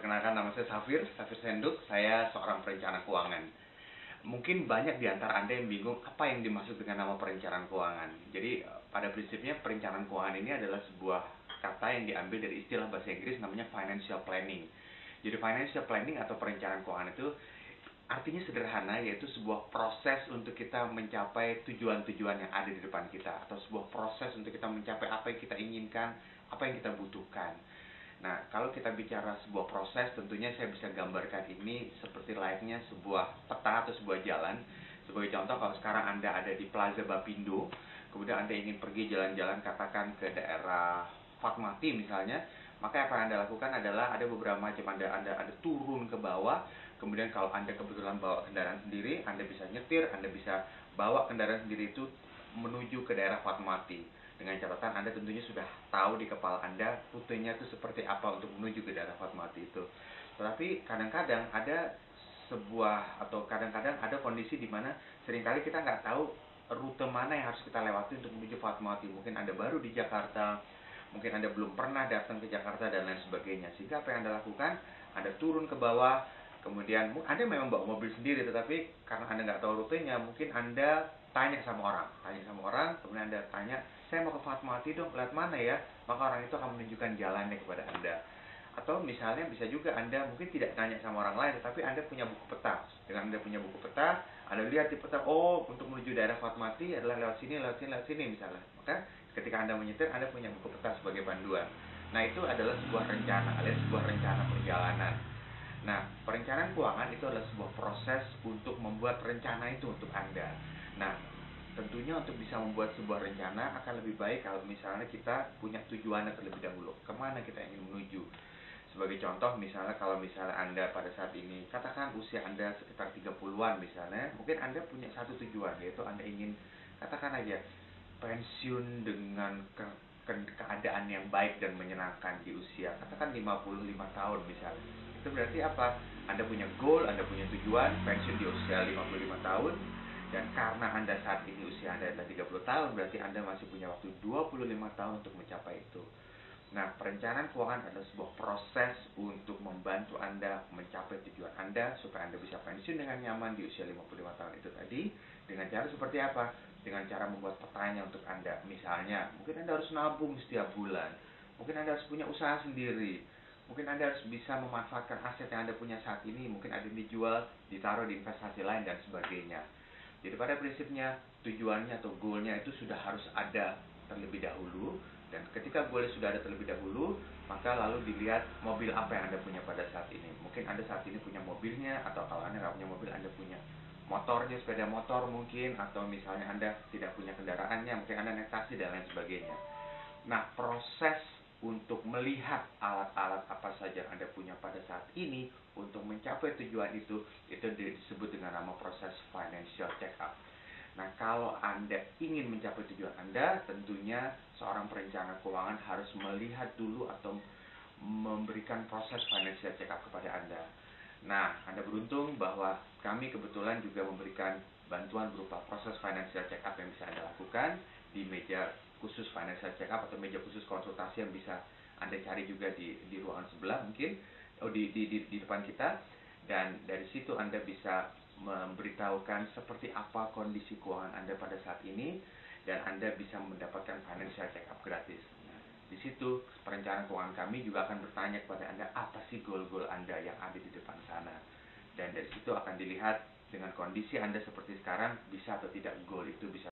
Perkenalkan, nama saya Safir Senduk. Saya seorang perencana keuangan. Mungkin banyak di antara Anda yang bingung apa yang dimaksud dengan nama perencanaan keuangan. Jadi pada prinsipnya perencanaan keuangan ini adalah sebuah kata yang diambil dari istilah bahasa Inggris namanya financial planning. Jadi financial planning atau perencanaan keuangan itu artinya sederhana, yaitu sebuah proses untuk kita mencapai tujuan-tujuan yang ada di depan kita, atau sebuah proses untuk kita mencapai apa yang kita inginkan, apa yang kita butuhkan. Nah, kalau kita bicara sebuah proses, tentunya saya bisa gambarkan ini seperti layaknya sebuah peta atau sebuah jalan. Sebagai contoh, kalau sekarang Anda ada di Plaza Bapindo, kemudian Anda ingin pergi jalan-jalan katakan ke daerah Fatmawati misalnya, maka apa yang Anda lakukan adalah ada beberapa macam. Anda turun ke bawah, kemudian kalau Anda kebetulan bawa kendaraan sendiri, Anda bisa nyetir, Anda bisa bawa kendaraan sendiri itu menuju ke daerah Fatmawati. Dengan catatan Anda tentunya sudah tahu di kepala Anda rutenya itu seperti apa untuk menuju ke daerah Fatmawati itu. Tetapi kadang-kadang ada kadang-kadang ada kondisi di mana seringkali kita nggak tahu rute mana yang harus kita lewati untuk menuju Fatmawati. Mungkin Anda baru di Jakarta, mungkin Anda belum pernah datang ke Jakarta dan lain sebagainya. Sehingga apa yang Anda lakukan, Anda turun ke bawah, kemudian Anda memang bawa mobil sendiri, tetapi karena Anda nggak tahu rutenya, mungkin Anda tanya sama orang, kemudian Anda tanya, saya mau ke Fatmawati dong, lewat mana ya? Maka orang itu akan menunjukkan jalannya kepada Anda. Atau misalnya bisa juga Anda mungkin tidak tanya sama orang lain, tetapi Anda punya buku peta. Dengan Anda punya buku peta, Anda lihat di peta, oh untuk menuju daerah Fatmawati adalah lewat sini misalnya. Maka ketika Anda menyetir, Anda punya buku peta sebagai panduan. Nah, itu adalah sebuah rencana, alias sebuah rencana perjalanan. Nah, perencanaan keuangan itu adalah sebuah proses untuk membuat rencana itu untuk Anda. Nah, tentunya untuk bisa membuat sebuah rencana akan lebih baik kalau misalnya kita punya tujuannya terlebih dahulu. Kemana kita ingin menuju? Sebagai contoh, misalnya kalau misalnya Anda pada saat ini, katakan usia Anda sekitar 30-an misalnya, mungkin Anda punya satu tujuan, yaitu Anda ingin, katakan aja, pensiun dengan keadaan yang baik dan menyenangkan di usia, katakan 55 tahun misalnya. Itu berarti apa? Anda punya goal, Anda punya tujuan, pensiun di usia 55 tahun, dan karena Anda saat ini usia Anda adalah 30 tahun, berarti Anda masih punya waktu 25 tahun untuk mencapai itu. Nah, perencanaan keuangan adalah sebuah proses untuk membantu Anda mencapai tujuan Anda supaya Anda bisa pensiun dengan nyaman di usia 55 tahun itu tadi. Dengan cara seperti apa? Dengan cara membuat petanya untuk Anda. Misalnya, mungkin Anda harus nabung setiap bulan. Mungkin Anda harus punya usaha sendiri. Mungkin Anda harus bisa memanfaatkan aset yang Anda punya saat ini. Mungkin ada yang dijual, ditaruh di investasi lain, dan sebagainya. Jadi pada prinsipnya, tujuannya atau goalnya itu sudah harus ada terlebih dahulu. Dan ketika goalnya sudah ada terlebih dahulu, maka lalu dilihat mobil apa yang Anda punya pada saat ini. Mungkin Anda saat ini punya mobilnya, atau kalau Anda nggak punya mobil, Anda punya motornya, sepeda motor mungkin, atau misalnya Anda tidak punya kendaraannya, mungkin Anda naik taksi dan lain sebagainya. Nah, proses untuk melihat alat-alat apa saja yang Anda punya pada saat ini untuk mencapai tujuan itu disebut dengan nama proses financial check-up. Nah, kalau Anda ingin mencapai tujuan Anda, tentunya seorang perencana keuangan harus melihat dulu atau memberikan proses financial check-up kepada Anda. Nah, Anda beruntung bahwa kami kebetulan juga memberikan bantuan berupa proses financial check-up yang bisa Anda lakukan di meja khusus financial check-up atau meja khusus konsultasi yang bisa Anda cari juga di ruangan sebelah mungkin, di depan kita. Dan dari situ Anda bisa memberitahukan seperti apa kondisi keuangan Anda pada saat ini, dan Anda bisa mendapatkan financial check-up gratis. Nah, di situ perencanaan keuangan kami juga akan bertanya kepada Anda, apa sih goal-goal Anda yang ada di depan sana. Dan dari situ akan dilihat dengan kondisi Anda seperti sekarang, bisa atau tidak goal itu bisa